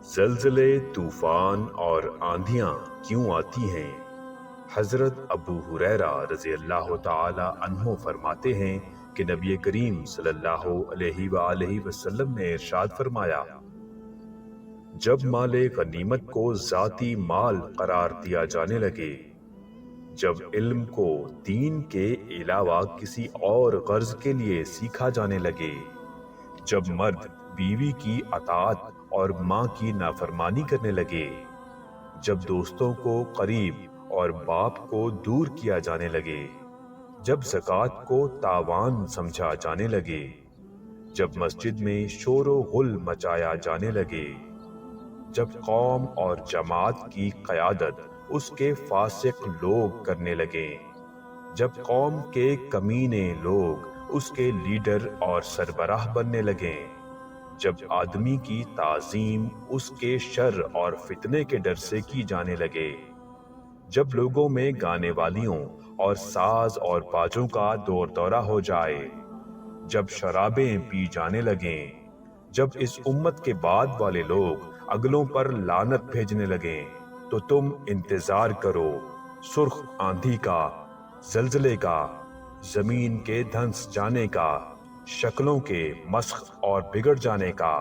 زلزلے، طوفان اور آندھیاں کیوں آتی ہیں؟ حضرت ابو ہریرہ رضی اللہ تعالی عنہ فرماتے ہیں کہ نبی کریم صلی اللہ علیہ وآلہ وسلم نے ارشاد فرمایا، جب مال غنیمت کو ذاتی مال قرار دیا جانے لگے، جب علم کو دین کے علاوہ کسی اور غرض کے لیے سیکھا جانے لگے، جب مرد بیوی کی اطاعت اور ماں کی نافرمانی کرنے لگے، جب دوستوں کو قریب اور باپ کو دور کیا جانے لگے، جب زکوٰۃ کو تاوان سمجھا جانے لگے، جب مسجد میں شور و غل مچایا جانے لگے، جب قوم اور جماعت کی قیادت اس کے فاسق لوگ کرنے لگے، جب قوم کے کمینے لوگ اس کے لیڈر اور سربراہ بننے لگے، جب آدمی کی تعظیم اس کے شر اور فتنے کے ڈر سے کی جانے لگے، جب لوگوں میں گانے والیوں اور ساز اور باجوں کا دور دورہ ہو جائے، جب شرابیں پی جانے لگیں، جب اس امت کے بعد والے لوگ اگلوں پر لعنت بھیجنے لگیں، تو تم انتظار کرو سرخ آندھی کا، زلزلے کا، زمین کے دھنس جانے کا، شکلوں کے مسخ اور بگڑ جانے کا،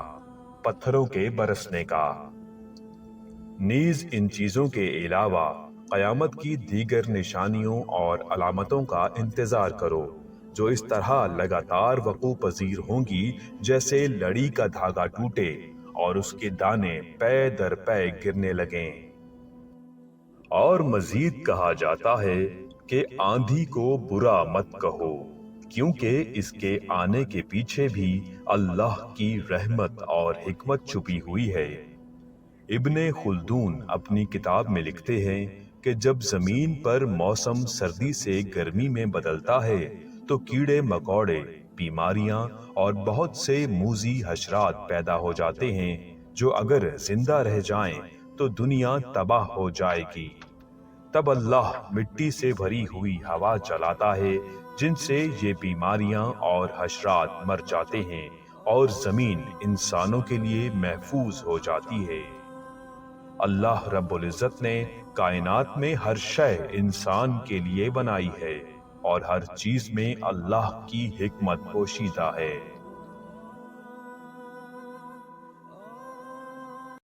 پتھروں کے برسنے کا۔ نیز ان چیزوں کے علاوہ قیامت کی دیگر نشانیوں اور علامتوں کا انتظار کرو، جو اس طرح لگاتار وقوع پذیر ہوں گی جیسے لڑی کا دھاگا ٹوٹے اور اس کے دانے پے در پے گرنے لگیں۔ اور مزید کہا جاتا ہے کہ آندھی کو برا مت کہو، کیونکہ اس کے آنے کے پیچھے بھی اللہ کی رحمت اور حکمت چھپی ہوئی ہے۔ ابن خلدون اپنی کتاب میں لکھتے ہیں کہ جب زمین پر موسم سردی سے گرمی میں بدلتا ہے تو کیڑے مکوڑے، بیماریاں اور بہت سے موذی حشرات پیدا ہو جاتے ہیں جو اگر زندہ رہ جائیں تو دنیا تباہ ہو جائے گی۔ تب اللہ مٹی سے بھری ہوئی ہوا چلاتا ہے جن سے یہ بیماریاں اور حشرات مر جاتے ہیں اور زمین انسانوں کے لیے محفوظ ہو جاتی ہے۔ اللہ رب العزت نے کائنات میں ہر شے انسان کے لیے بنائی ہے اور ہر چیز میں اللہ کی حکمت پوشیدہ ہے۔